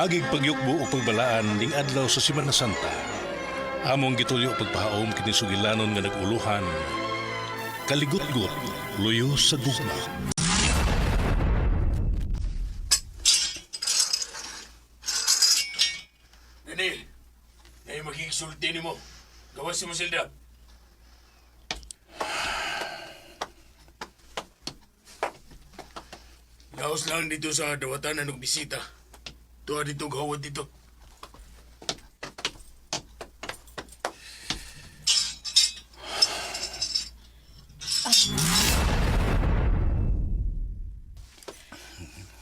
Agig pagyukbo o pagbalaan ning adlaw sa Semana Santa. Among gitulyo pagpahaom kini sugilanon nga naguluhan. Kaligut-gut, luyo sa gugma. Daniel, ngayon magkikisulti ni mo. Gawas mo silda. Gawas lang dito sa dawatan na bisita. Tuwa dito gawad dito.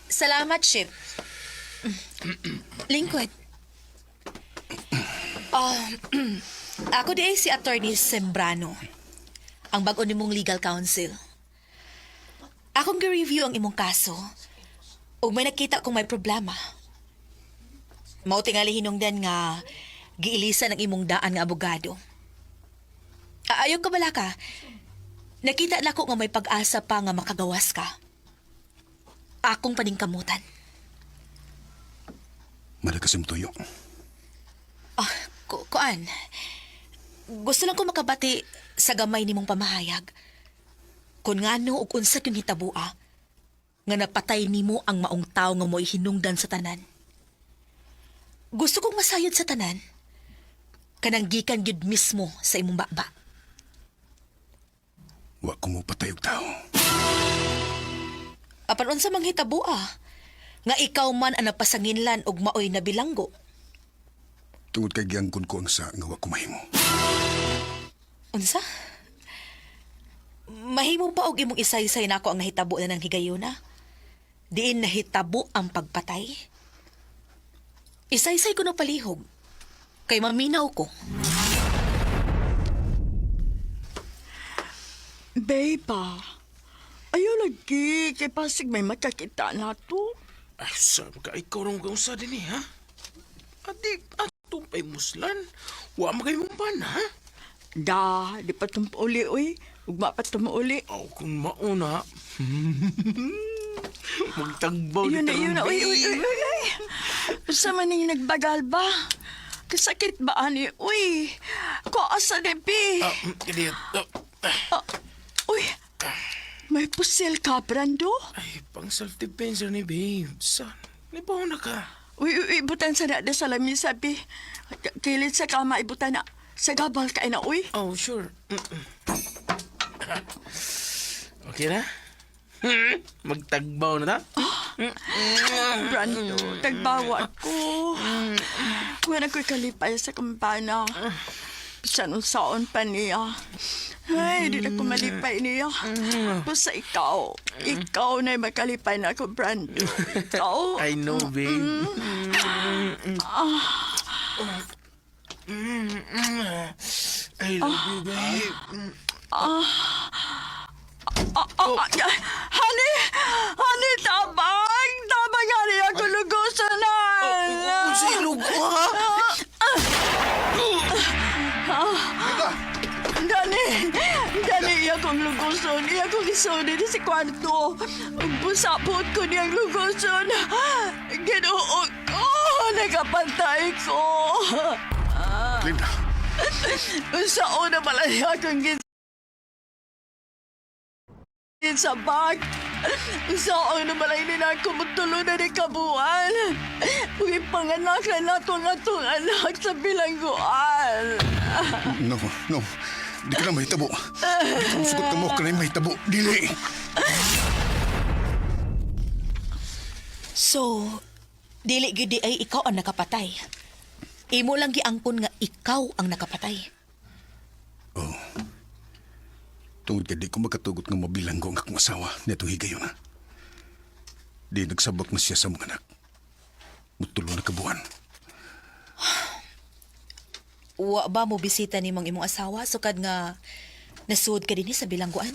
Salamat, Chip. Lingkod. Ako di si Attorney Sembrano, ang bago nimong legal counsel. Akong gi-review ang imong kaso ug may nakita kong may problema. Mao tingali hinungdan nga giilisan ang imong daan nga abogado. Ayaw ka bala ka. Nakita na ko nga may pag-asa pa nga makagawas ka. Akong paningkamutan. Malakasim tuyo. Kuan. Gusto lang ko makabati sa gamay nimong pamahayag. Kung ngano ug unsa yung hitabua, nga napatay nimo ang maong tao nga mo'y hinungdan sa tanan. Gusto kong masayod sa tanan, kanang gikan gyud mismo sa imong baba. Wa ko mo patay og tao. Apan unsa mang hitabua, nga ikaw man ang napasanginlan og maoy na bilanggo. Tungod kay giangkon ko ang sa nga wa ko mahimo. Unsa? Mahimo pa og imong isaysay nako ang nahitabo na ng higayuna? Diin nahitabo ang pagpatay? Isaysay ko na palihog. Kay maminaw ko. Beba, ayaw lagi kay pasig may makakita na to. Ay, sabi ka, ikaw rong gawsa din ha? Adik, atong pa'y muslan. Wa magay mong pan, ha? Da, di pa uli, uy. Ugma pa uli. Aw, kung mauna. Magtagbaw Yun na, tarong yun na, uy, uy, uy, babe. uy, uy. Basta man yung nagbagal ba? Kasakit ba, ani? Uy, ko asa ni Bi. Kaya, Uy, may pusil ka, Brando? ay, pang self-defense ni babe. San, libaw na ka. Uy, uy, uy, ibutan sa na sa lamin, sabi. Kilid sa kama, ibutan na. Sa gabal ka na, uy. Oh, sure. Okay na? Magtagbaw na ta? Brando, tagbawa ko. Kuha na ko'y kalipay sa kampana. Bisan unsaon pa niya. Ay, di na ko malipay niya. Basta ikaw. Ikaw na yung makalipay na ako, Brando. Ikaw. I know, babe. I love you, babe. Honey! Honey, tabang! Tabang nga niya ako lugusan na! Si Lugo, ha? Dani, iya kong luguson. Iya kong isuni di si kwarto. Busapot ko niyang luguson. Ginuog ko. Nagapantay ko. Linda, Saan na pala niya akong sa bag. Saan na pala nila ako magtulo na ni kabuan. Uy, panganak na atong anak sa bilangguan. no. Di ka na mahitabo. Kung sugot ka mo ka na mahitabo. Dili. So, dili gyud di ay ikaw ang nakapatay. Imo lang giangkon nga ikaw ang nakapatay. Oh. Tungod kay di ko makatugot nga mabilang ko ang akong asawa netong higayon na. Di nagsabak na siya sa mga anak. Mutulo na kabuhan. Wa ba mo bisita ni imong asawa sukad nga nasuod ka dinhi sa bilangguan?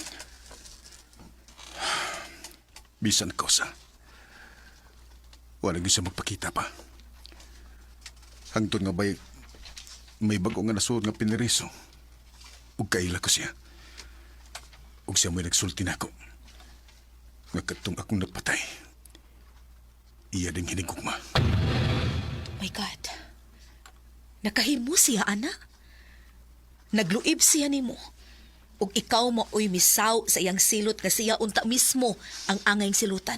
Bisan ko sa. Wala siya magpakita pa. Hangtod nga ba'y may bago nga nasuod nga piniriso. Ug kaila ko siya. Ug siya mo'y nagsulti na ako. Nga katong akong napatay. Iya ding hinigugma. my God. Nakahimo siya, ana? Nagluib siya nimo. Ug ikaw maoy misaw sa iyang silot nga siya unta mismo ang angayng silutan.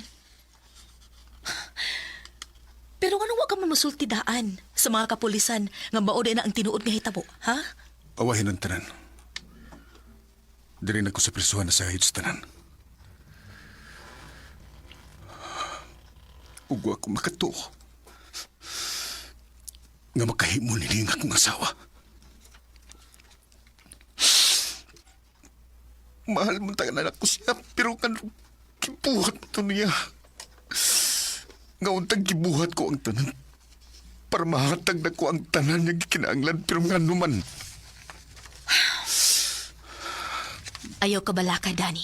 Pero ano wa ka man masultidaan sa mga kapulisan nga maoday na ang tinuod nga hitabo, ha? Awahin ang tanan. Diri na ko sa prisuhan na sa hits tanan. Ugwa ko makatuo. Nga makahimo nini nga akong asawa. Mahal mo tayo na ako siya, pero kan kibuhat mo to niya. Nga untang kibuhat ko ang tanan. Para mahatag na ko ang tanan niya gikinanglan, pero nga naman. Ayaw ka balaka, Danny.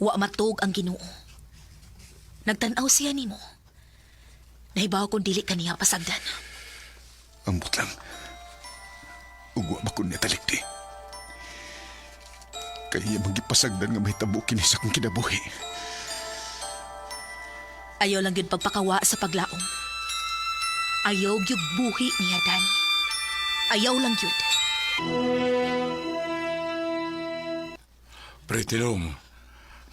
Wa matug ang Ginoo. Nagtanaw siya nimo. Nahibaw kung dili ka niya pasagdan. Ambot lang. Ugwa ba ko niya talikdi? Kaya magipasagdan nga may tabo kini sa kong kinabuhi. Ayaw lang yun pagpakawa sa paglaom. Ayaw yung buhi niya, Danny. Ayaw lang yun. Pre, tinong,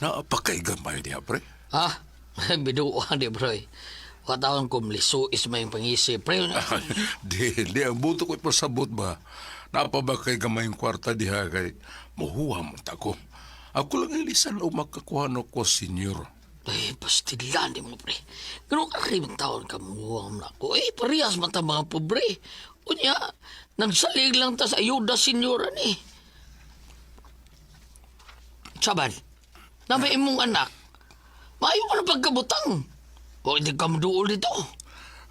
naapakaigamay niya, pre. Ha? Biduan di, bro. Katawan ko mliso is may pangisip, pre. Di ang buto ko'y pasabot ba? Napabakay gamay yung kwarta diha kay muhuha mo tako. Ako lang ilisan o makakuha ko, senyor. Ay, pastilan di mo, pre. Ganun karimang taon ka muwang na ako. Parehas man ta mga pobre. Unya, nagsalig lang ta sa ayuda senyoran eh. Saban, na may imong anak, maayo ka na pagkabutang. O hindi ka maduol dito.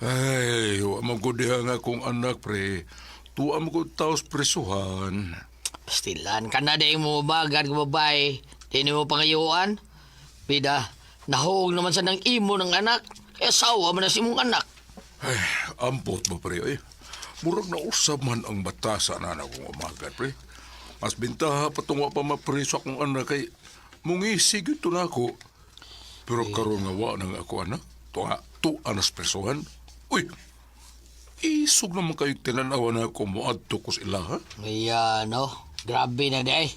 Ay, wa magkudiha nga kong anak, pre. Tuwa mo ko taos presuhan. Pastilan ka na dahil mo bagad ka babae. Di mo pangayuan. Bida, nahog naman sa nang imo ng anak. Kaya sawa man na si mong anak. Ay, ampot mo, pre. Ay, murag na usab man ang batasa na kong umagad, pre. Mas bintaha patungo pa mapreso akong anak kay mungisig ito na ako. Pero karon nga wa nang ako anak. Tu anas presohan. Uy, isog naman kayo tinanawa na ako moadto ko sa ila, ha? Kaya, no? Grabe na day.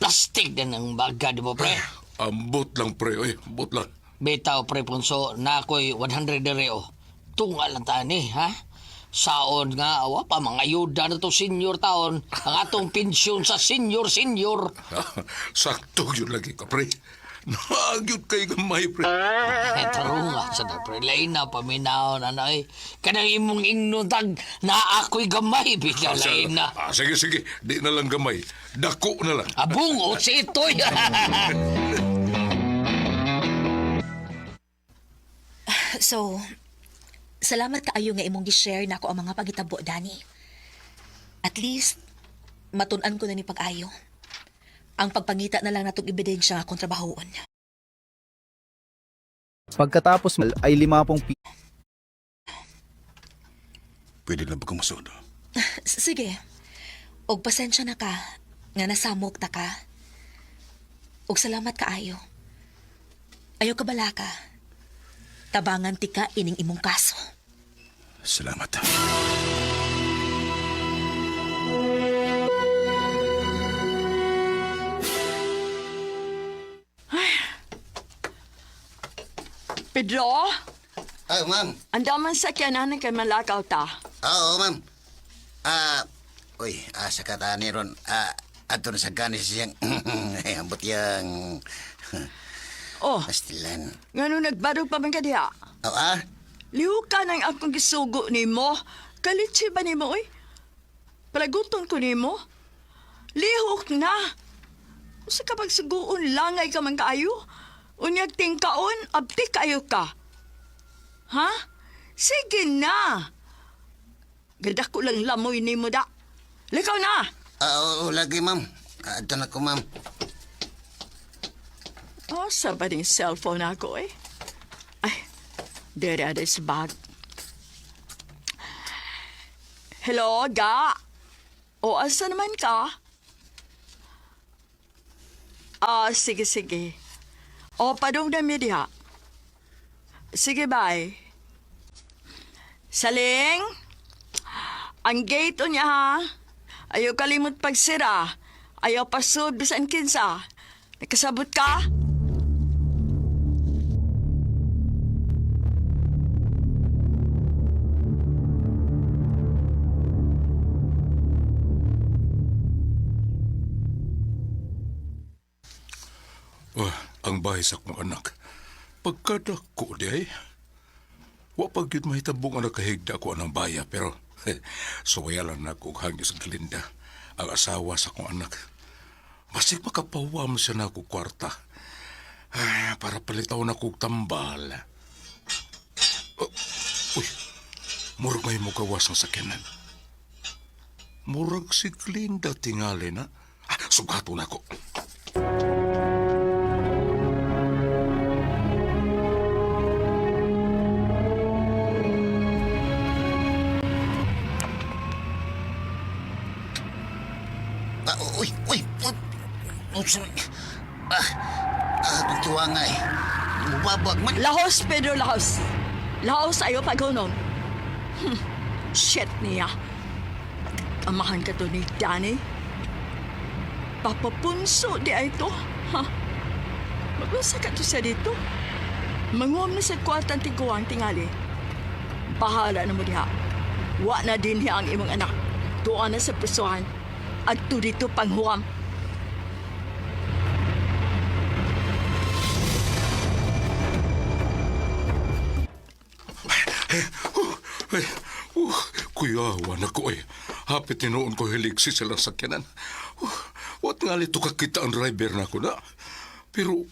Plastic din ang bagad mo, pre. Ambot lang, pre. Uy, ambot lang. Bitaw, pre, punso, na ako'y 100 dereo. Tunga lang tani, ha? Saon nga, awa pa, mga ayuda na to senior taon. Ang atong pensyon sa senior. Sakto yun lagi ka, pre. Naagyot kay gamay, pre. Taro nga, sa pre, lain na paminaw na na eh. Kanang imong inutag na ako'y gamay, bigla lain na. Sige, sige. Di na lang gamay. Dako na lang. Abung, o si ito'y. So, salamat kaayo nga imong gi-share na ako ang mga pagitabo, Danny. At least, matun-an ko na ni pag-ayo. Ang pagpangita na lang natong ebidensya nga akong trabahoon. Pagkatapos ay 50 Pwede na ba kong masodo? Sige. Og pasensya na ka nga nasamok ta ka. Og salamat kaayo. Ayaw ka bala ka. Tabangan ti ka ining imong kaso. Salamat. Pedro, Oh, ma'am. andaman sa kyanan kay malakaw ta. Oo, ma'am. Sa kata ni Ron, ato na sa ganis siyang, ambot yang, Oh, pastilan. ngano nagbarog pa man ka diha? Oo, Liho ka nang akong gisugo ni mo. Kalitsi ba ni mo, oy? Palaguton ko ni mo. Lihok na. Sa kapag suguon, langay ka man kaayo. Unyag tingkaon, abti kayo ka. Ha? Sige na. Gada ko lang lamoy ni mo da. Likaw na. oo, lagi, ma'am. Ato na ko, ma'am. Oh, sa ba din cellphone ako eh? Ay, dere ada sa bag. Hello, Ga? O, asa naman ka? Sige, sige. O, padong na media. Sige, bye. Saling, ang gate niya ha. Ayaw kalimot pagsira. Ayaw pasod bisan kinsa. Nakasabot ka? Ang bahay sa akong anak. Pagkadako di ay. Wa pag yun mahitabong ang nakahigda ko anang baya, pero suwaya lang na kong hangis ang Glinda, ang asawa sa akong anak. Masig makapawam siya na ako kwarta. Ay, para palitaw na kong tambal. Uy, murag may mugawas ang sakyanan. Murag si Glinda tingali na. Sugato na ko. Uy. Tuwa nga eh. Bubabag man. Lahos, Pedro, lahos. Lahos, ayaw paghunom. Shit niya. Amahan ka to ni Danny. Papapunso di ay to. Ha? Magunsa ka to siya dito. Manguam na sa kwartang tiguang tingali. Bahala na mo diha. Wa na din niya ang imong anak. Tuwa na sa prisuhan. At to dito panghuam. Kuyawan ako eh. Hapit tinoon ko hiligsi sila sakyanan. Wat nga lito kakita ang driver na ko na. Pero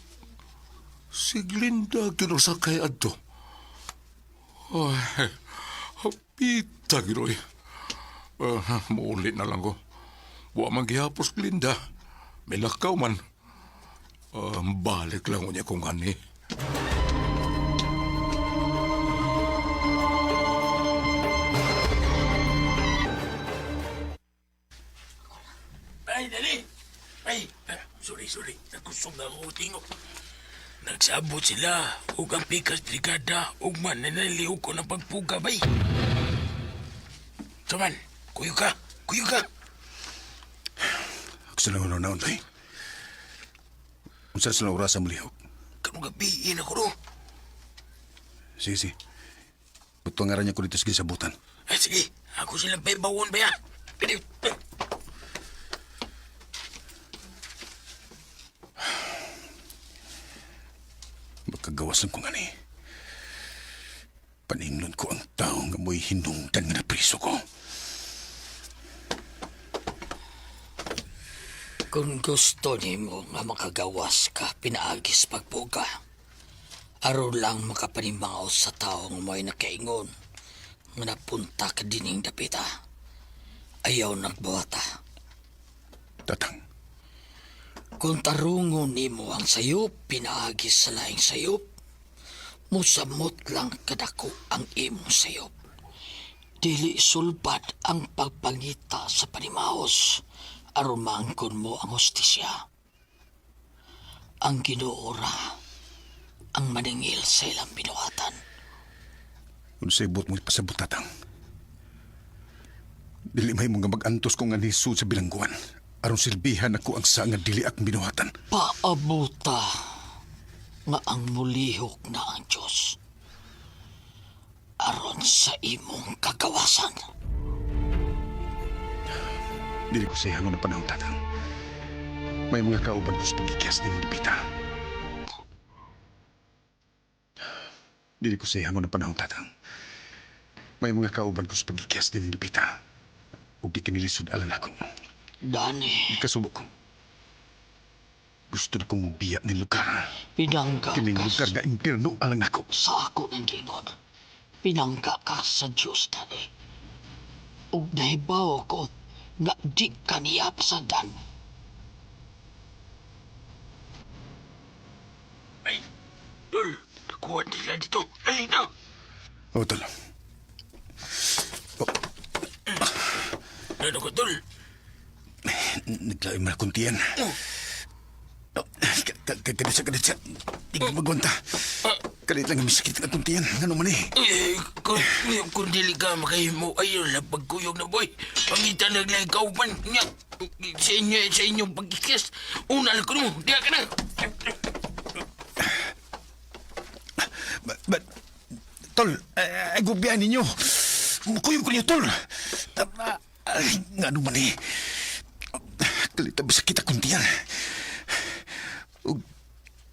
si Glinda ginusakay adto. Ay, hapita ginoy. Maulit na lang ko. Wa manggihapos Glinda. May lakaw man. Balik lang niya kung ani. Ay, dali! Ay, sorry. Nagkusog na ako tingo. Nagsabot sila. Huwag ang pikas brigada. Huwag man, nanaliw ko ng pagpuga, bay. Saman, kuyo ka. Gusto lang ano naon, bay. Kung saan sila orasan malihok. Kanong gabiin ako, no? Sige. Pagpangaran niya ko dito sa gisabutan. Ay, sige. Ako silang paibawon, baya. Pwede. Magkagawasan ko nga ni. Paningnon ko ang tao nga mo'y hinungdan nga na priso ko. Kung gusto nimo nga makagawas ka, pinaagis pagpuga. Aron lang makapanimangaw sa tao nga may nakaingon nga napunta ka dining dapita. Ayaw nagbuhata. Tatang, Kung tarungon nimo ang sayop, pinaagis sa laing sayop, musamot lang kadako ang imong sayop. Dili sulbad ang pagpangita sa panimahos, aron maangkon mo ang hustisya. Ang Ginoo ang maningil sa ilang binuhatan. kung sa'y mo'y pasabot, tatang. Dili may mga mag-antos ko nga nisu sa bilangguan. Aron silbihan ako ang sangad dili ak binuhatan. Paabuta nga ang mulihok na ang Diyos aron sa imong kagawasan. Dili ko sa hangon na panahon, tatang. May mga kauban ko sa pagkikias ni Lupita. Dili ko sa hangon na panahon, tatang. May mga kauban ko sa pagkikias ni Lupita. Ug di kinilisod alan ako. Dani, Kasubok ko. Gusto na kong biya ni lugar. pinangga Kining ka lugar nga impirno alang ako. sa ako ng gingon. Pinangga ka sa Diyos, Dani. Ug nahibaw ko nga di ka niyap sa dan. Ay, Dol, nakuha nila dito. Ay, na. O, tol. Ano ko, Dol? Naglaim na kuntiyan. Kadit siya. Tingin magwanta. Kalit lang ang misakit ng kuntiyan. Ano man eh. Kung dili ka makahimo, ayaw lang pagkuyog na boy. Pangita na lang ikaw man niya. Sa inyong pagkikis. Una lang ko mo, diya ka na. Tol, gubiyan ninyo. Kuyog ko niyo, Tol. Nga naman eh. Kalita ba sa kita kuntiyan? O,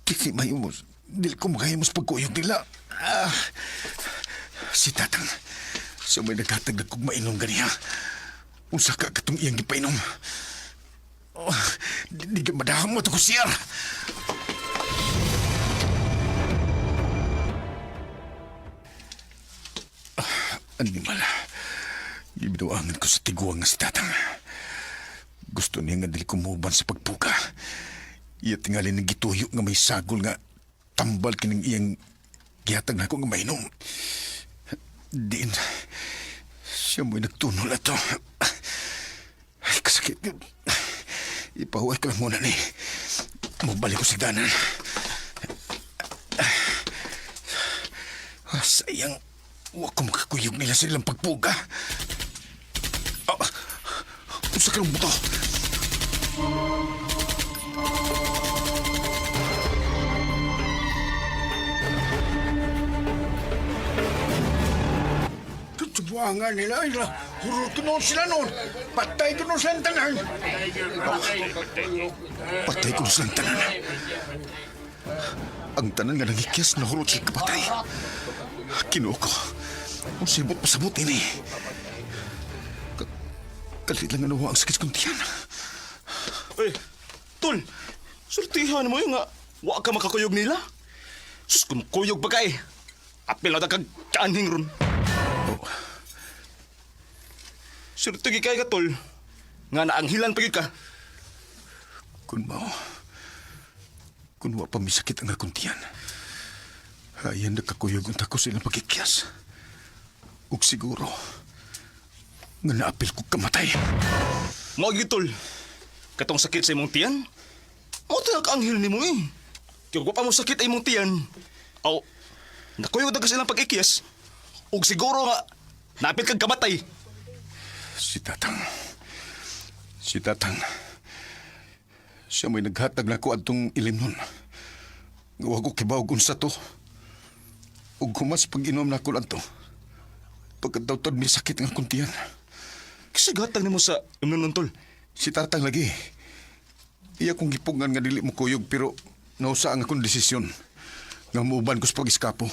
kisi mayumos. Dili ko makahimos pagkuyog nila. Si Tatang, siya may naghatagdag kong mainom ganiya. Unsa ka katong iyang gipainom. Di ka madahang mo ito ko siya. Animal, ibinuangan ko sa tiguang nga si Tatang. Gusto niya nga dili kumuban sa pagpuka. Iya tingali ng gituyo nga may sagol nga tambal kining iyang gihatag na ako nga mainom. Diin, siya mo'y nagtunol ato. Ay, kasakit. Ipahuway ka lang muna ni. Mabalik ko sa danan. Sayang, huwag ko makakuyog nila sa ilang pagpuga. Usa ka lang buto. Tubuangan nila. Hurot ko noon sila noon. Patay ko noon silang tanan. Patay ko noon silang tanan. Ang tanan nga nangikyas na hurot sila kapatay. Kinuha ko. Ang sibot pasabot ini. Kalit lang ano ang sakit kong tiyan. Tol, sultihan mo yung nga, wa ka makakuyog nila. Sus, kung kuyog pa ka eh. Apil na kag kaanhing ron. Surtugi kay ka, Tol. Nga naanghilan pa ka. Kung wa pa misakit ang akong tiyan. Ayan nakakuyog ang tako silang pagkikyas. Ug siguro, nga naapil ko kamatay. Mao gyud, Tol. Katong sakit sa imong tiyan, mo talaga anghel nimo eh. Kaya pa mo sakit ay imong tiyan. Aw, nakuyog na ka silang pag-ikyas. Ug siguro nga, naapil kag kamatay. Si Tatang. Siya may naghatag na ko adtong ilim nun. Nga wag ko kibawag unsa to. Ug humas pag-inom na ko lang to. Pagkataw-tad may sakit ng kuntiyan. Kasi gatag nimo sa imnon Tol. Si Tatang lagi. Iya kong gipungan nga dili mo kuyog pero nausa ang akong desisyon. Nga muuban ko sa pag-iskapo.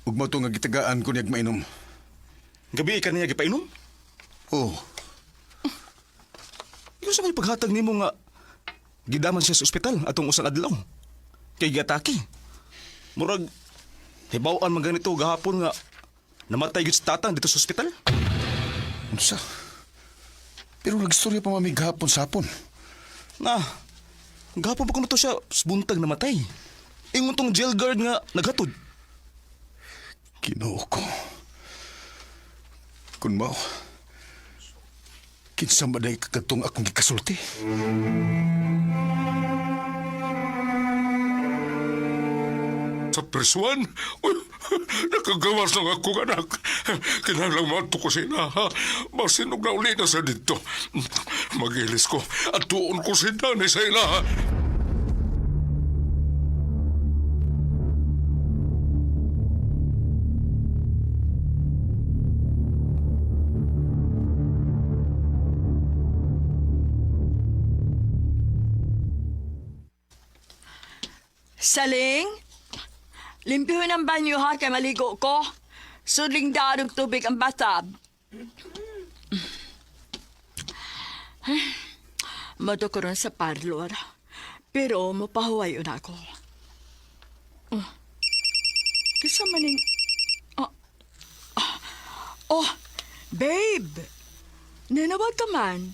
Ug mo to nga gitagaan ko niyag mainom. Gabi ka niya gipainom? Oh, Ikaw sa may paghatag nimo nga gidaman siya sa ospital atong usang adlaw. Kay giatake. Murag hibaw-an man ganito gahapon nga namatay gyud sa Tatang dito sa ospital. unsa? Pero nagstorya pa mami gahapon sa hapon. Gahapon pa kuno to siya buntag namatay. Ingon tong jail guard nga naghatod. Ginoo ko. Kun mao, kinsa maday kakatong akong gikasulti. Sa prisuan? Uy, nakagawas ng akong anak. Kinalang mato ko sila, ha? Masinog na uli na sa dito. Magilis ko at tuon ko si Dani sa ila, ha? Saling, limpyuhin ang banyo ha kay maligo ko. Sudling darog tubig ang bathtub. Mado ko ron sa parlor. Pero mapahuwayon ako. Kisa maning... Oh, babe! Nanawag ka man.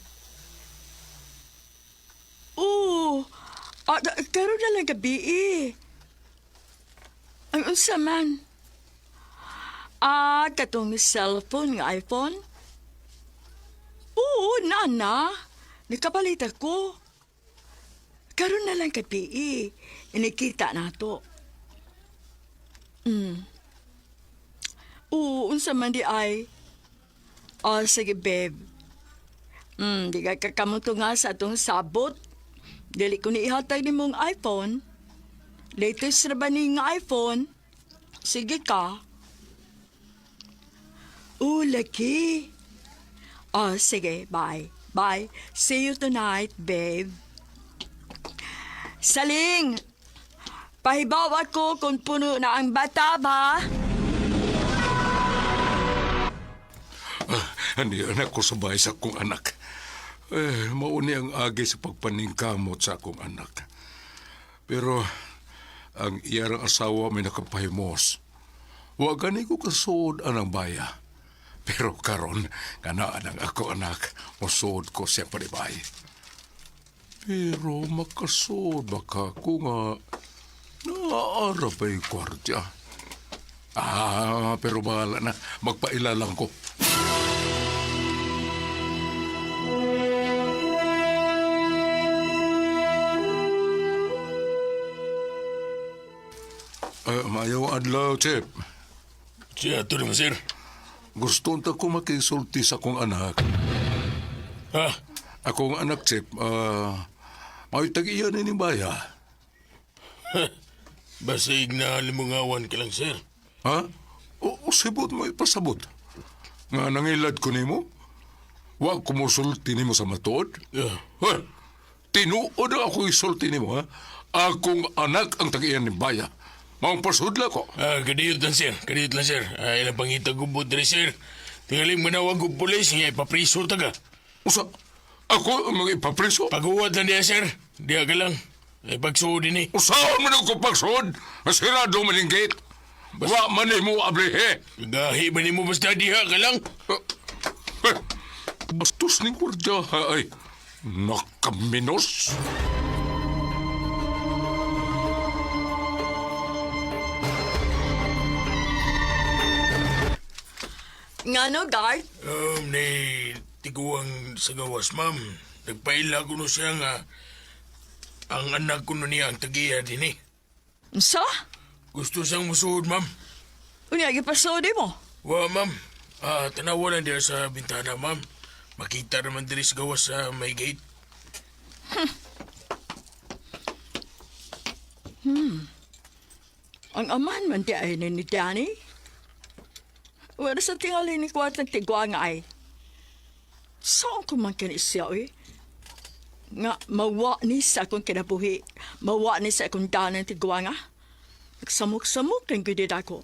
Karoon na lang gabi eh. Ang unsa man. Katong cellphone nga iPhone? Oo, nana. Nakapalit ako. Karoon na lang gabi eh. Inikita na to. Oo, unsa man di ay. Oh, sige, babe. Di ka kakamuto nga sa atong sabot. Dili ko ni ihatag ni mong iPhone. Latest na ba ni nga iPhone? Sige ka. Laki. Oh, sige, bye. Bye. See you tonight, babe. Saling! Pahibaw ako kung puno na ang bata ba? Ani anak ko sabay sa akong anak. Mauni ang agi sa pagpaningkamot sa akong anak. Pero ang iyarang asawa may nakapahimos. Wa gani ko kasud anang baya. Pero karon kanaan ang ako anak, musud ko siya panibay. Pero makasud baka ko nga naara pa yung kwartya. Pero bahala na. Magpailalang ko. Mayaw adlaw, Chip. Siya, ito naman, sir. Gusto ta ko makisulti sa akong anak. Ha? Akong anak, Chip, may tag-iyan ni Baya. Basig na limungawan ka lang, sir. Ha? O sibot mo ipasabot. Nga nangilad ko nimo? Wa ko mo sulti nimo sa matod? Yeah. Ha? Tinuod ako isulti nimo, ha? Akong anak ang tag-iyan ni Baya. Maong pasudla ko. Kadiyot lang, sir. Kadiyot lang, sir. Ilang pangita gubot rin, sir. Tingaling manawag ko pulis, nga ipapriso taga. Usa, ako ang mga ipapriso? Pag-uwat lang diya, sir. Diya ka lang. Pagsuod din eh. Usahan man ako pagsud? Masirado man yung gate. Wa man mo ablihe. Gahi ba ni mo basta diha ka lang? Bastos ni kurdya, ay. Nakaminos. Nga no, guard? Ni tiguang sa gawas, ma'am. Nagpaila ko no siya nga ang anak ko no niya ang tagiya din eh. Sa? Gusto siyang musuod, ma'am. Unya, ipasodi mo. Wa, ma'am. Tanawa lang diya sa bintana, ma'am. Makita naman diri sa gawas sa may gate. Ang aman man di ay ni Danny. Wala sa tingali ni Kwat ng tigwang ay. Saan ko man siya, eh? Nga, mawa ni sa akong kinabuhi. Mawa ni sa akong danan tigwang, ah. Nagsamok-samok ng gudid ako.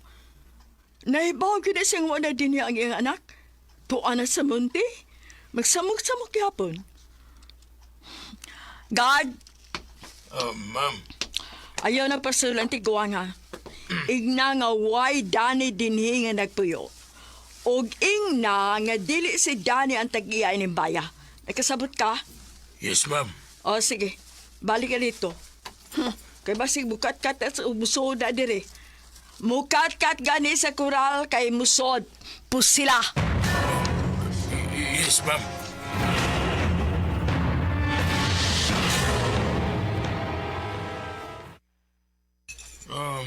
Naibaw gud siyang wala din niya ang iyang anak. Tuan na sa munti. Magsamok-samok yapon. God, Ma'am. ayaw na pasulang tigwang, ah. Igna nga way Dani dinhi nga nagpuyo. Og ingna nga dili si Dani ang tag-iya ining baya. Nakasabot ka? Yes, ma'am. O sige, balik ka dito. Kay basig bukat-kat at musod na dire. Mukat-kat gani sa kural kay musod. Pusila. Yes, ma'am.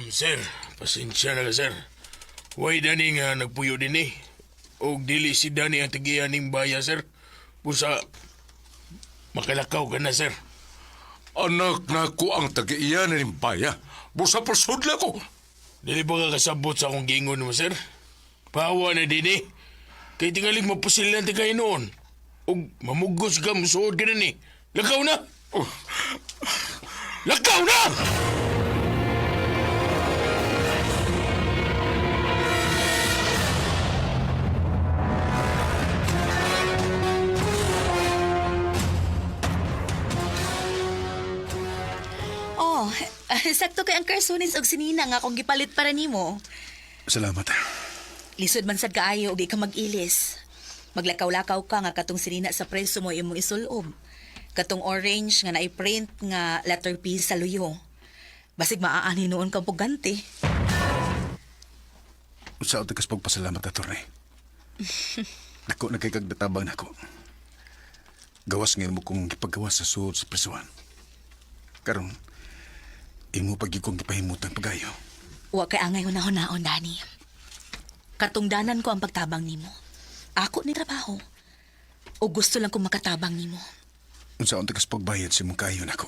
Sir, pasensya na ka, sir. Way Dani nga nagpuyo din eh. Og dili si Dani ang tagiya ning baya, sir. Pusa, makalakaw ka na, sir. Anak na ko ang tag-iyan ni Baya. Busa pasudla ko. Dili ba ka kasabot sa akong gingon mo, sir? Pahawa na din eh. Kay tingaling mapusilan ti kayo noon. Og mamugos ka, musuod ka na ni. Lakaw na! Lakaw na! Oh, sakto kay ang karsunis og sinina nga akong gipalit para nimo. Salamat. Lisod man sad kaayo og di ka mag-ilis. Maglakaw-lakaw ka nga katong sinina sa preso mo imong isulob. Katong orange nga naay-print nga letter P sa luyo. Basig maaani noon kang pugante. Sa otas pagpasalamat ato rin. Dako na kay kagdatabang nako. Gawas ngayon mo kong ipagawas sa suod sa presuhan. Karon, imo pag kong ipahimutan pagayo. Wa kay angay hunahon-naon, Dani. Katungdanan ko ang pagtabang nimo. Ako ni trabaho. O gusto lang kong makatabang nimo. Unsa ang tagas pagbayad si mong kayo nako?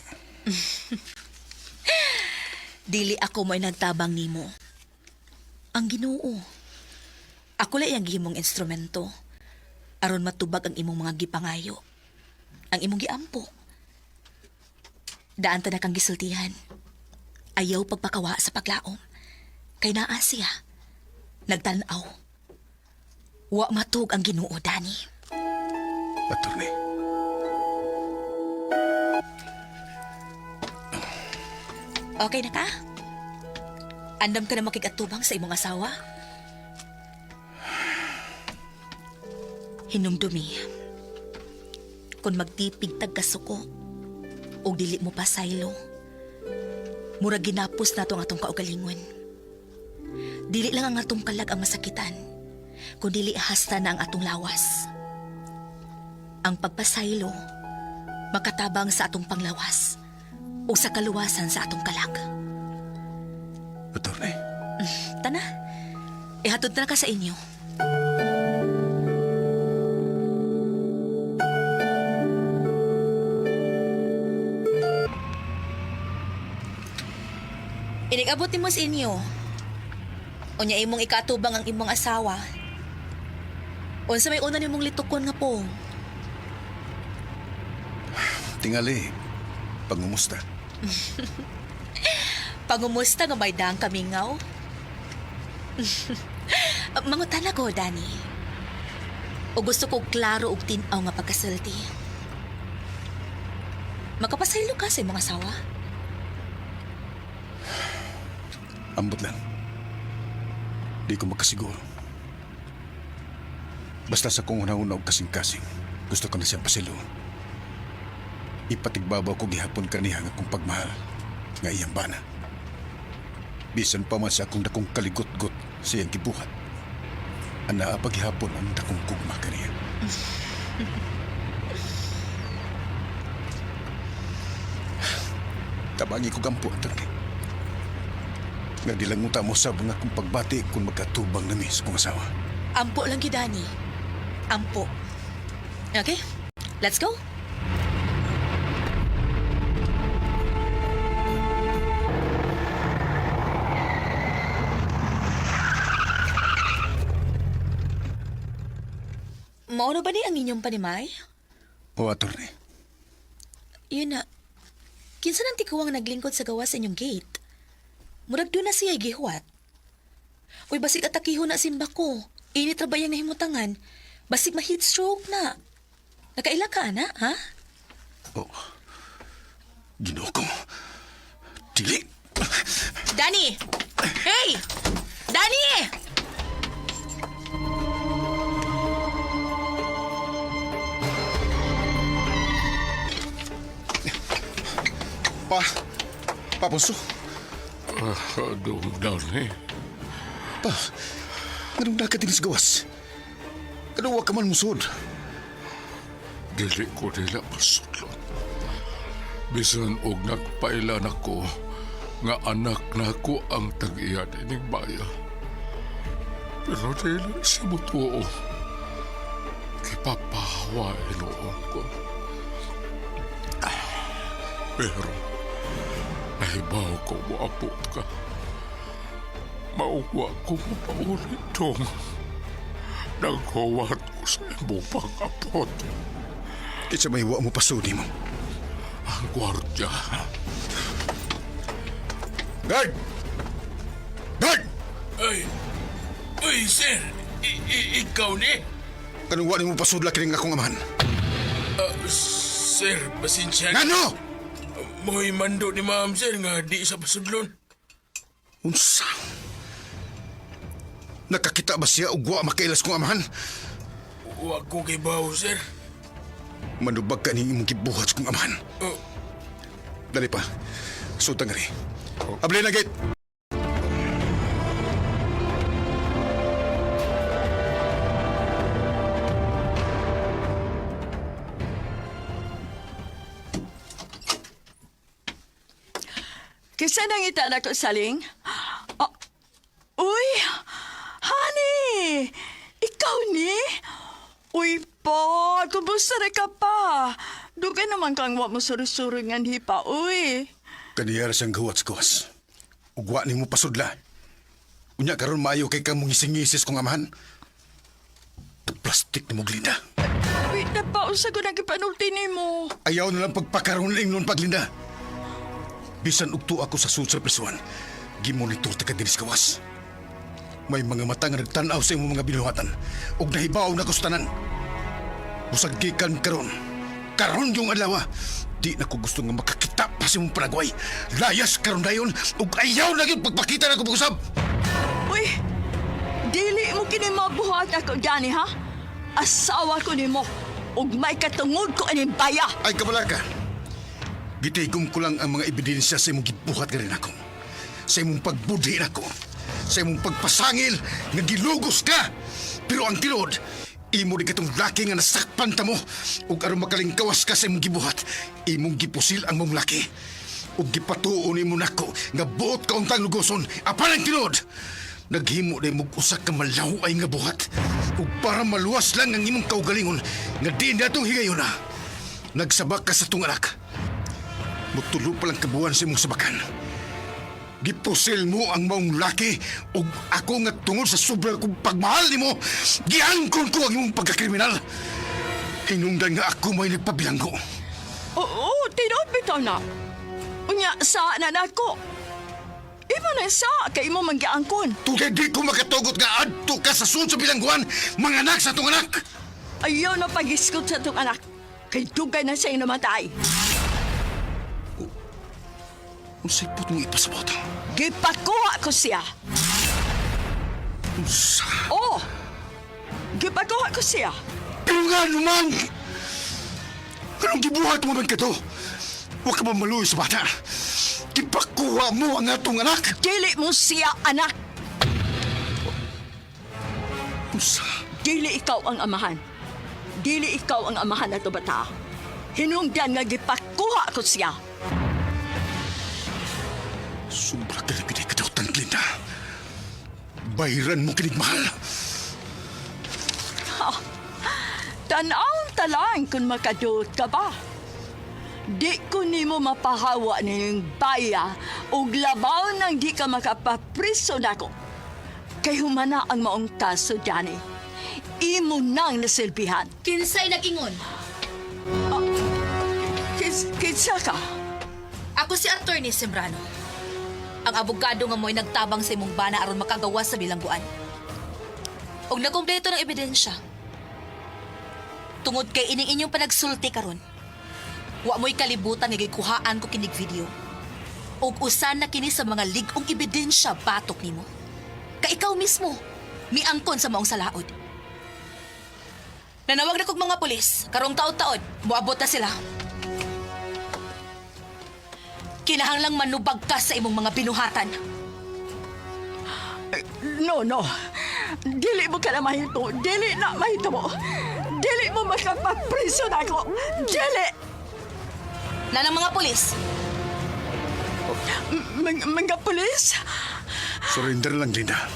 Dili ako mo'y nagtabang nimo. Ang Ginoo. Ako lang ang gihimong instrumento. Aron matubag ang imong mga gipangayo. Ang imong giampo. Daan ta na kang gisultihan. Ayaw pagpakawa sa paglaom. Kay naa siya. Nagtanaw. Wa matug ang Ginoo, Dani. Attorney. Okay na ka? Andam ka na makigatubang sa imong asawa? Hinumdumi. Kung magtipig tagkasuko o dili mo pa saylo, mura ginapos na atong kaugalingon. Dili lang ang atong kalag ang masakitan, kung dili hasta na ang atong lawas. Ang pagpasaylo, makatabang sa atong panglawas o sa kaluwasan sa atong kalag. Attorney. Tana, ihatod na ka sa inyo. Inig-abot mo sa inyo. Unya imong ikatubang ang imong asawa. Unsa may una nimong litukon nga pong. Tingali. Pangumusta. Pangumusta nga may daang kamingaw? Mangutan ako, Dani. O gusto ko klaro og tinaw nga pagkasulti. Makapasaylo ka sa imong asawa? Ambot lang. Di ko makasiguro. Basta sa kung una-una og kasing-kasing, gusto ko na siyang pasilo. Ipatigbabaw ko gihapon kaniha nga kong pagmahal nga iyang bana. Bisan pa man sa akong dakong kaligot-got sa iyang gibuhat. Ana paghihapon ang dakong kugma kaniya. Tabangi ko gampo, Atty. Nga di lang mo sa mga kong pagbati kung magkatubang na miss kong asawa. Ampo lang yun, Dani. Ampo. Okay, let's go. Mauno ba ni ang inyong panimay? O, Atty. Yun na. Kinsa nang tikuwang naglingkod sa gawa sa inyong gate? Murag doon na siya gihuwat. Uy, basig atakiho na simba ko. Init ra ba yung nahimutangan? Basig ma-heat stroke na. Nakaila ka na, ha? Oh, Ginoo ko. Dili. Danny! Hey! Danny! Papunso. Aduh, Dani. Pa, ganun na ka din sa gawas. Ganun ka man musod. Dili ko nila masudlot. Bisan og nagpailan ako nga anak na ko ang tag-iya dining baya. Pero dili si mutuo. Kipapahawa inoon ko. Pero nahibaw ko moabot ka. Mauwa ko mapaulit dong. Naghuwat ko sa imong pag-apot. Kitsa may wa mo pasudi mo. Ang gwardya. Guard! Guard! Ay, sir. Ikaw ni? Kanong wa mo pasudla kining akong amahan. Sir, pasensya. Ngano? Mo'y mando ni ma'am, sir, nga di sa pasudlon. Unsa? Nakakita ba siya og wa makailas kong amahan? Wa ko kay bawo, sir. Manubag ka ning imong gibuhat sa kong amahan. Dali pa. Sutang nga rin. Ablay na gate! Kisa nang ita na ko saling? Uy po, kumusta na ka pa? Dugay naman kang wa mo suri-suri nga hipa, uy. Kaniyara siyang gawas-gawas. Ugwa ni mo pasudla. Unya karon maayo kay kang mong isingisis kong amahan. Plastik ni mo, Glinda. Uy, napaunsa ko nagipanulti ni mo. Ayaw na lang pagpakaroon na ingnon paglinda. Bisan ugto ako sa sud sa prisuan, gimonitor ta ka dinis kawas. May mga mata nga nagtanaw sa imong mga binuhatan ug nahibaw na kustanan. Busag gikan karon. Karon yung adlaw. Di na ko gusto nga makakita pa sa imong panagway. Layas karon dayon ug ayaw na gyud pagpakita na ko pag-usab. Uy, dili mo kini mabuhat ako dyan, ha? Asawa ko ni mo. Ug may katungod ko aning baya. Ay kabala ka. Gitigom ko lang ang mga ebidensya sa imong gibuhat ka rin ako. Sa imong pagbudhi nako. Sa imong pagpasangil nga gilugos ka. Pero ang tilod, imo di katong laki nga nasakpan ta mo. Ug aron makalingkawas ka sa imong gibuhat, imong gipusil ang mong laki. Ug gipatuon imo nako nga buot ka untang lugoson. Apan ang tilod, naghimo day mo usa ka malaway nga buhat. Ug para maluwas lang ang imong kaugalingon nga di na itong higayon na. Nagsabak ka sa itong anak. Mutulo pa lang kabuhan sa imong sabakan. Gipusil mo ang maong laki ug ako nga tungod sa sobrang kong pagmahal nimo, giangkon ko ang imong pagkakriminal. Hinungdan nga ako may nagpabilanggo. Oo, tinod bitaw na. Unya, sa nanako. Imo na sa kay imo manggiangkon. Tugay di ko makatugot nga adto ka sa sun sa bilangguan, mga anak sa itong anak. Ayaw na pag-iskot sa itong anak. Kay dugay na siyang namatay. Ang sipot mong ipasabot. Gipakuha ko siya. Unsa? Oo. Gipakuha ko siya. Pero nga naman! Anong gibuhat mo man ka to? Huwag ka mamaluwi sa bata. Ipakuha mo ang atong anak. Dili mo siya, anak. Unsa? Dili ikaw ang amahan. Dili ikaw ang amahan na to bata. Hinungdan nga gipakuha ko siya. Sobra ka na pinay kadautan, Glinda. Bahiran mo kinigmahal. Tanaw talang kung makadot ka ba. Di ko nimo mapahawa ning baya ug labaw nang di ka makapapriso nako. Kay humana ang maong kaso dyan eh. Imo nang nasilbihan. Kinsay nag-ingon? Kinsa ka? Ako si Attorney Sembrano. Ang abogado nga mo'y nagtabang sa imong bana aron makagawas sa bilangguan. Og nakumpleto ng ebidensya. Tungod kay ining inyong panagsulti karon. Wa mo'y kalibutan nga gikuhaan ko kinig video. Og usan na kini sa mga ligong ebidensya batok nimo. Kay ikaw mismo, miangkon sa maong salaod. Nanawag na kog mga pulis, karong taod-taod, moabot na sila. Kinahanglang manubag ka sa imong mga binuhatan. No. Dili mo ka na mahito. Dili na mahito mo. Dili mo makapapriso na ako. Dili! Nanang mga pulis, Mga pulis? Surrender lang, Glinda.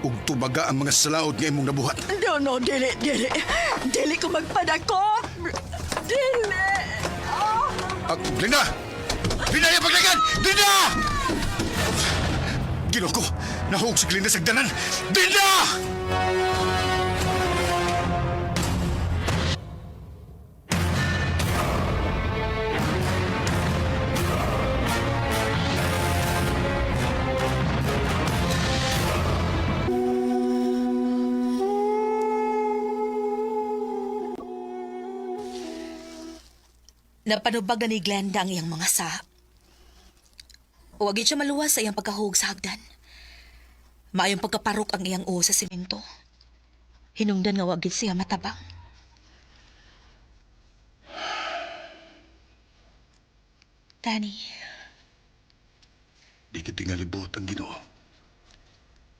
Ug tubaga ang mga salaod nga imong nabuhat. No, dili. Dili ko magpadako. Dili! Glinda! Glinda, yung paglagan! Glinda! Ginoo ko, nahug si Glinda sa danan. Glinda! napanubag na ni Glenda ang iyang mga sa. Huwag siya maluwas sa iyang pagkahug sa hagdan. Maayong pagkaparok ang iyang uho sa simento. Hinungdan nga wag siya matabang. Danny. Di ka tingalibot ang Ginoo.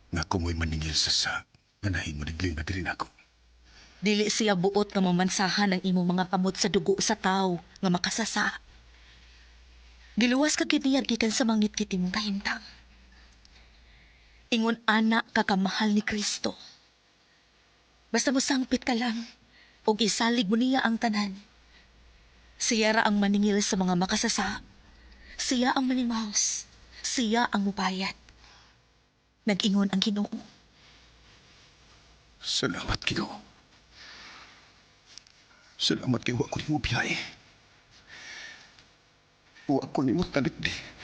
Nga kumoy maningil sa manahin mo ni Glinda rin ako. Dili siya buot nga mamansahan ang imong mga kamot sa dugo sa tao nga makasasa. Giluwas ka giniya gikan sa mangit-kit imong kahintang. Ingon ana kakamahal ni Kristo. Basta mo sangpit ka lang. O isalig mo niya ang tanan. Siya ra ang maningil sa mga makasasa. Siya ang manimahos. Siya ang mupayat. Nag-ingon ang Ginoo. Salamat, Ginoo. Salamat kay wa ko nimo biyahe. Wa ko nimo talikdi.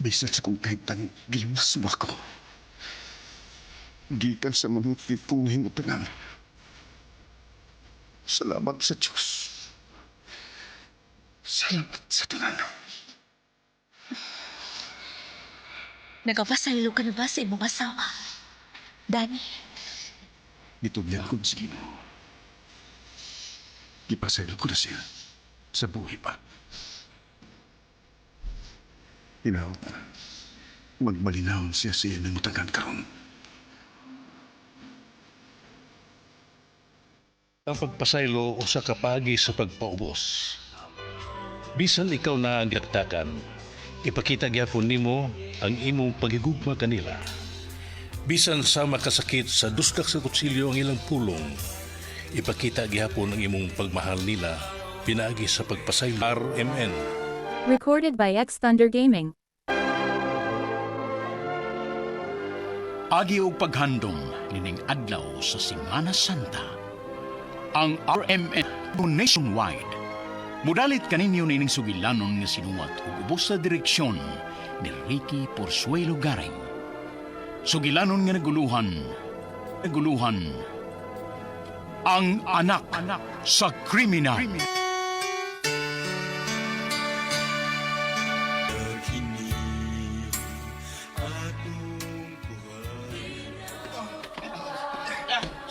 Bisan sa kong kahitang gimas mo ako. Gikan sa mga tipong hingutangan. Salamat sa Diyos. Salamat sa tanan. Nagapasaylo ka na ba sa imong asawa? Danny? Gitubyan ko na sa Ginoo. Gipasaylo ko na siya sa buhay pa. Hinaot na. Magmalinaw siya ng utagan karon. Ang pagpasaylo o sa kapagi sa pagpaubos. Bisan ikaw na ang gaktakan, ipakita gyapon nimo ang imong pagigugma kanila. Bisan sa makasakit sa dusdak sa kutsilyo ang ilang pulong, ipakita gyapon ang imong pagmahal nila pinaagi sa pagpasaylo. RMN. Recorded by X Thunder Gaming. Agi og paghandom nining adlaw sa Semana Santa. Ang RMN nationwide. Mudalit kaninyo nining sugilanon nga sinuwat ug ubos sa direksyon ni Ricky Porzuelo Garing. Sugilanon nga naguluhan ang anak sa kriminal.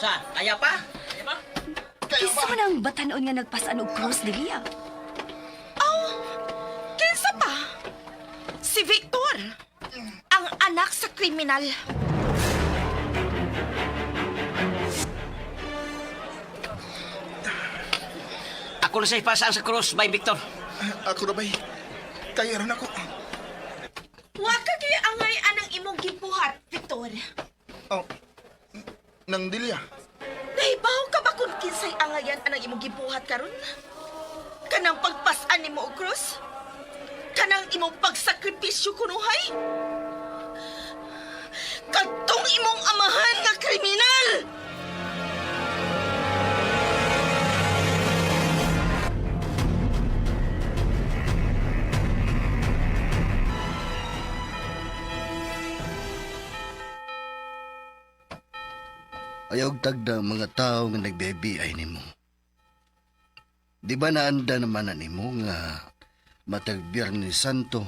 Sa, kaya pa? Isa man ang batanon nga nagpasan og cross dili ah. Kinsa pa? Si Victor, ang anak sa kriminal. Ako na sa ipasaan sa cross, by Victor. Ako na ba'y? Kaya rin ako. Wa ka kaya angay anang imong gibuhat, Victor. Oh, nang dilya. Nahibaw ka ba kung kinsay angayan anang imong gibuhat karon? Kanang pagpasan nimo og krus? Kanang imong pagsakripisyo kunuhay? Kadtong imong amahan nga kriminal! Ayaw tagda ang mga tao nga nagbebi-ay nimo. Di ba naanda naman na nimo nga matag Biyernes Santo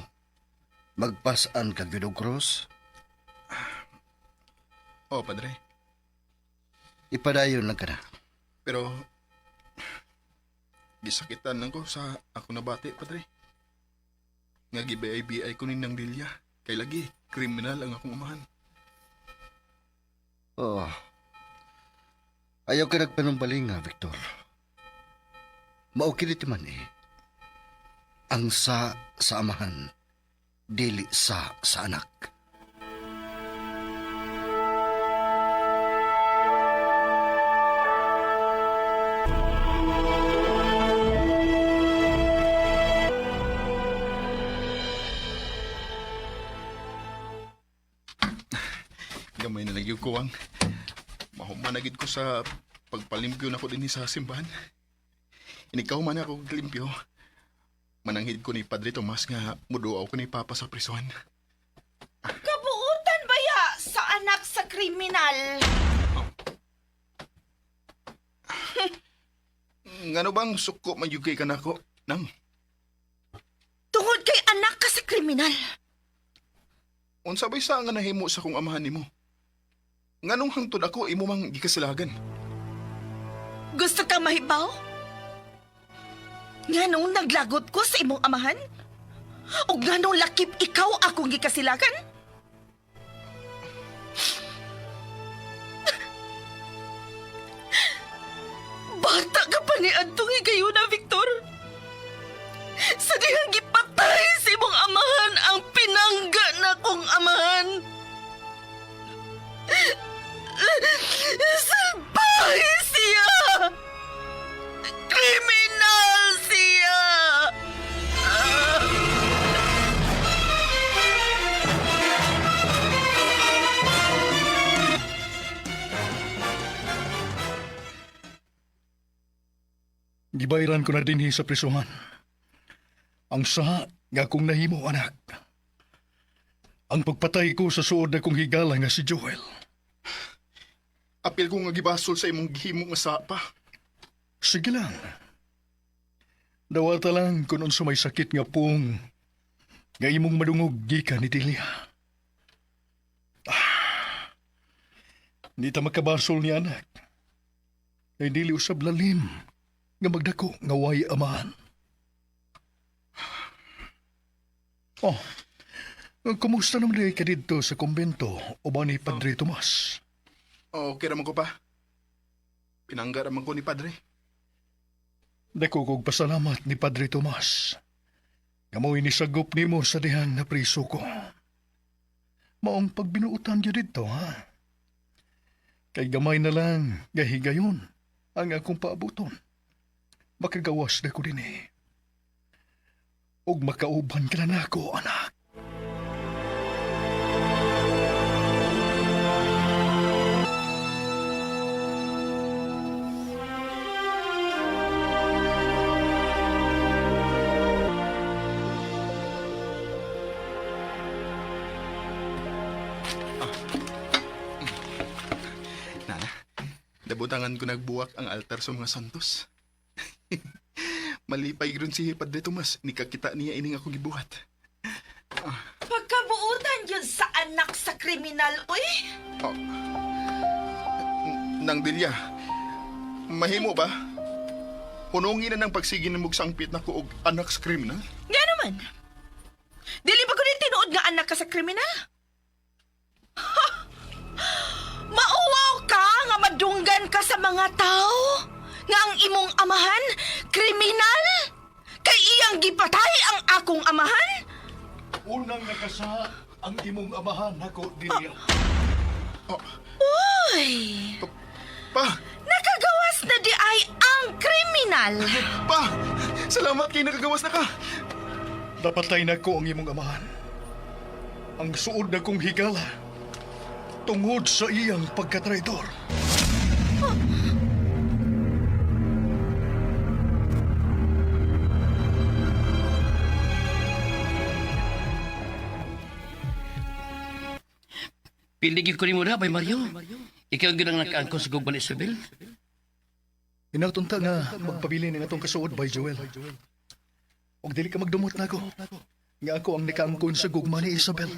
magpasan kag Vidog Cross? Oh, padre. Ipadayon lang ka na. Pero, gisakitan lang ko sa ako nabati, padre. Nga gibay-biyay ko nang dilya. Kay lagi, kriminal ang akong umahan. Oh. Ayaw ka nagpanumbaling nga, Victor. Maukilit man eh. Ang sa amahan, dili sa anak. Gamay na lang yung kuwang. Mahumanagid ko sa pagpalimpyo na ko din sa simbahan. Inikaw man ako limpyo. Mananghid ko ni Padre Tomas nga muduaw ko ni Papa sa prison. Kabuutan ba ya sa anak sa kriminal? Ngano bang suko mayugay ka na ko, nang? Tungod kay anak ka sa kriminal. Unsa bay sa nga nahimo sa kong amahan nimo? Nganong hangtod ako imo mang gikasilagan? Gusto ka mahibaw? Nganong naglagot ko sa imong amahan? O nganong lakip ikaw akong gikasilagan? Bata ka pa ni Antong higayon na, Victor. Sa dihang gipatay sa imong amahan ang pinangga na kong amahan. Gibayran ko na dinhi sa prisuhan. Ang saha nga kong nahimo, anak. Ang pagpatay ko sa suod na kong higala nga si Joel. Apil ko nga gibasol sa imong gihimo nga sapa. Sige lang. Dawata lang kung unsa may sakit nga pong nga imong madungog gikan ni Delia. Di ta makabasol ni anak. Ay dili usab lalim nga magdako nga way amahan. Oh, kumusta naman ka dito sa kumbento o ba ni Padre Tomas? Okay raman ko pa. Pinangga raman ko ni Padre. Dako kog pasalamat ni Padre Tomas. Kamoy ni sagop nimo sa dihang na priso ko. Maong pagbinuutan niyo dito, ha? Kay gamay na lang, gahigayon, ang akong paabuton. Makagawas na ko din eh. Og makauban ka na ako, anak. Nana, dabutangan ko nagbuwak ang altar sa mga santos. Malipay ron si Padre Tomas, ni kakita niya ining ako gibuhat. Pagkabuutan yun sa anak sa kriminal, uy! Oh. Nang Delia, mahimo ba? Hunungin na ng pagsigi ng mugsangpit na ko og anak sa kriminal? Nga naman. Dili ba ko din tinuod nga anak ka sa kriminal? Ha! Mauwaw ka nga madunggan ka sa mga tao nga ang imong amahan kriminal? Kay iyang gipatay ang akong amahan? Unang nakasa ang imong amahan ako, Delia. Uy! Pa! Nakagawas na di ay ang kriminal! Pa! Salamat kay nakagawas na ka! Napatay na ko ang imong amahan. Ang suod na kong higala tungod sa iyang pagkatraidor. Piligid ko ni mo na, Bay Mario. Ikaw ang ginang nakaangkon sa Gugman Isabel. Inatunta nga magpabili ng atong kasuod, Bay Joel. Og dili ka magdumot na ako. Nga ako ang nakaangkon sa gugma ni Isabel.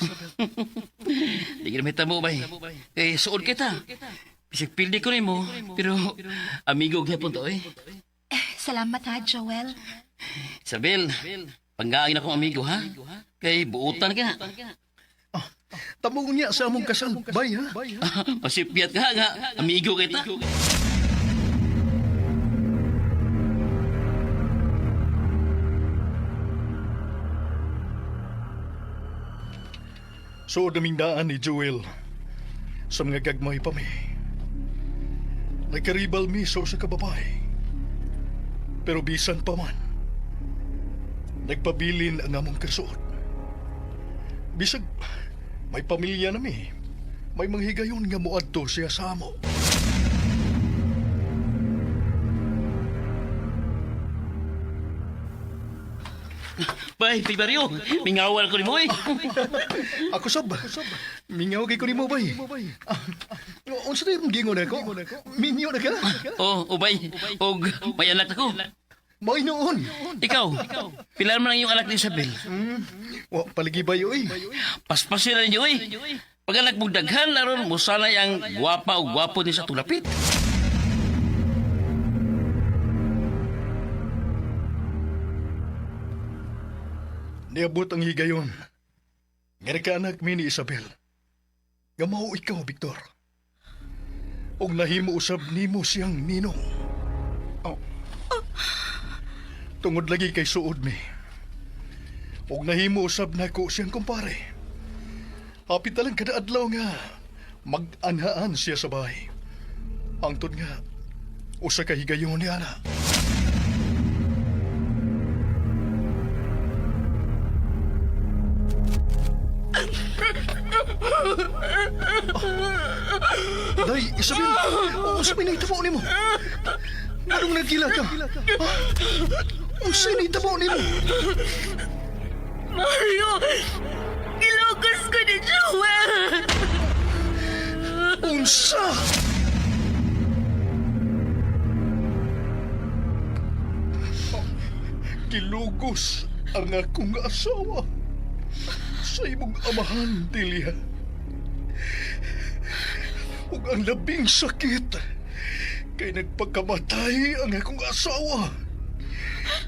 Di ka naman mo, Bay. Eh, suod kita. Bisig pildi ko ni mo, pero amigo gyapon to, eh. Salamat ha, Joel. Isabel, panggaangin akong amigo, ha? Kay buutan ka. Tamo niya sa among kasal, Bay, ha? Pasipyat ka nga, amigo kita. So, daming daan ni Joel sa mga gagmay pa mi. Nagkaribal miso sa kababay. Pero bisan pa man, nagpabilin ang among kasuot. Bisag, may pamilya na mi. May manghigayon nga muadto siya sa amo. Bay, Mario, mingawal ko ni mo, eh. Ako sab. Mingaw kay ko ni mo, Bay. Unsa tayo mong gingon ako? Minyo na ka? Oh, Bay, og may anak ako. May noon. Ikaw, pilar mo lang yung anak ni Isabel. Wa paligi Bay, oy. Paspasin na ninyo, eh. Pag anak mong daghan, laron mo sanay ang gwapa o gwapo ni sa tulapit. Niabot ang higayon. Nga ka anak mi ni Isabel. Nga mao ikaw, Victor. Og nahimo usab nimo siyang ninong. Tungod lagi kay suod mi. Og nahimo usab nako siyang kumpare. Hapit na lang kada adlaw nga mag-anhaan siya sa bahay. Angtod nga usa ka higayon ni ana. Day, Isabel, o sa may naitabo ni mo. Anong nagkila ka? Ang sinitabo ni mo. Mario! Ilocos ko ni Joel! Unsa? Kilugos ang akong asawa sa imong amahan, Delia. Ug ang labing sakit kay nagpagkamatay ang akong asawa.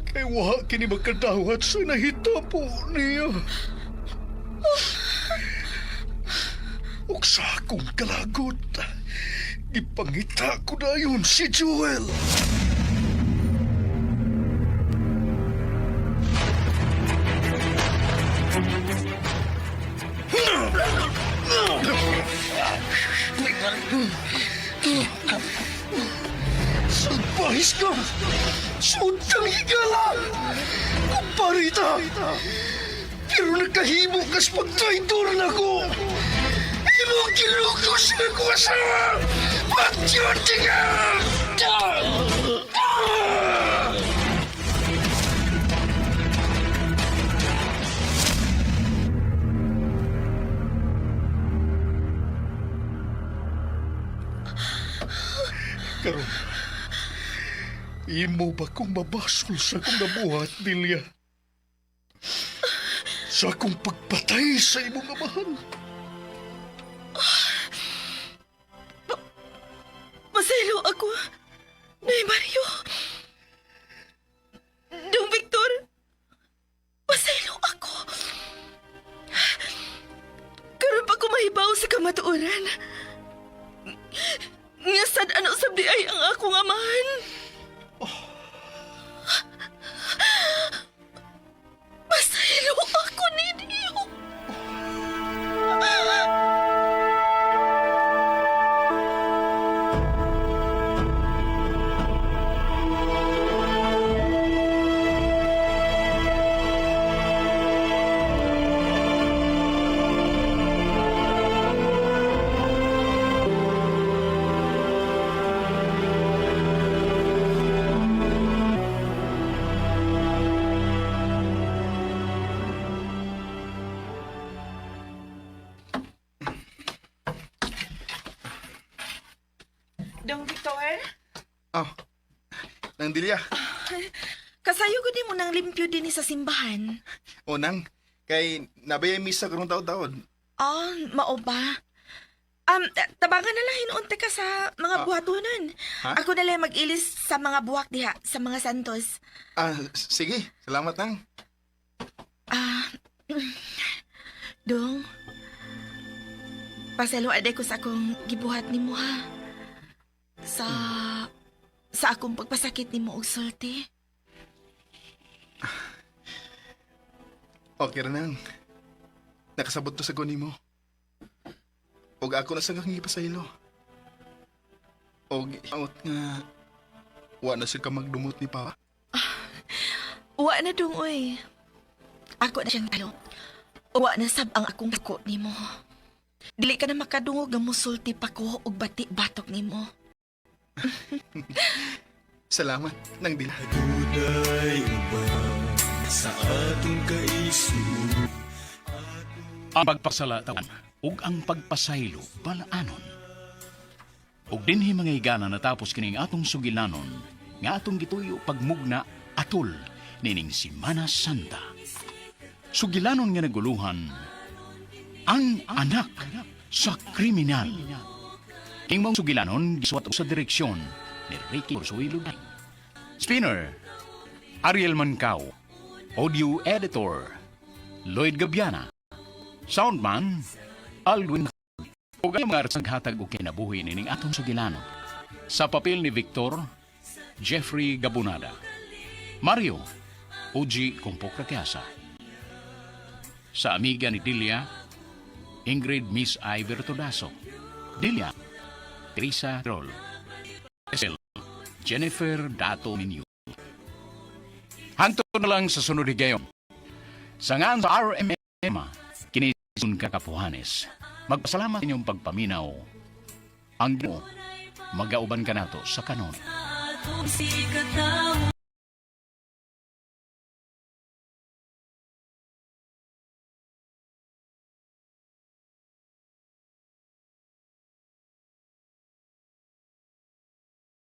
Kay wa kini magkadawat sa nahitabo niya. Ug sa akong kalagot, ipangita ko na yun si Joel. Sabahis ka! Sudang higala! Kumparita! Pero nagkahimo kas pagtraidor na ko! Imong kilukos na ko asawa! Patyonti ka! Karon, imo ba kong mabasol sa akong nabuhat, Delia? Sa akong pagpatay sa imong amahan? Masaylo ako. Nay Mario. Dong Victor. Masaylo ako. Karon pa ko mahibaw sa kamatuoran. Nga sad ano sabdi ay ang akong amahan. Masaylo ako ninyo. Dong Victor? Oh, nang Delia. Kasayo ko din mo nang limpyo din sa simbahan. O nang, kay nabayay misa karong taod-taod. Ah, mao ba? Tabangan na lang hinuunti ka sa mga buhatonon. Ha? Ako na lang mag-ilis sa mga buwak diha, sa mga santos. Sige, salamat nang. Dong, pasalo aday ko sa akong gibuhat ni mo ha. Sa akong pagpasakit ni mo og sulti. Okay ra nang. Nakasabot to sa guni mo. Og ako na sa kang gipasaylo. Og out nga wa na siya ka magdumot ni Papa. Wa na dong oy. Ako na siyang talo. Wa na sab ang akong dako nimo. Dili ka na makadungog nga musulti pa ko og bati-batok nimo. Salamat nang Delia. Ang pagpasalatawan ug ang pagpasaylo balaanon. Ug dinhi mga higala natapos kining atong sugilanon nga atong gituyo pagmugna atol nining Semana Santa. Sugilanon nga naguluhan ang anak sa kriminal. King mong sugilanon gisuwat sa direksyon ni Ricky Orsuilo. Spinner Ariel Mancao. Audio Editor Lloyd Gabiana. Soundman Alwin. Ug ang mga artist naghatag og kinabuhi nining atong sugilanon. Sa papel ni Victor Jeffrey Gabunada. Mario Uji Kumpok Rakyasa. Sa amiga ni Delia Ingrid Miss I. Bertoldaso. Delia Teresa Troll. Esel Jennifer Dato Minyo. Hanto na lang sa sunod higayon. Sa ngaan sa RMM, kinisun kakapuhanes. Magpasalamat inyong pagpaminaw. Ang mo, magauban ka nato sa kanon.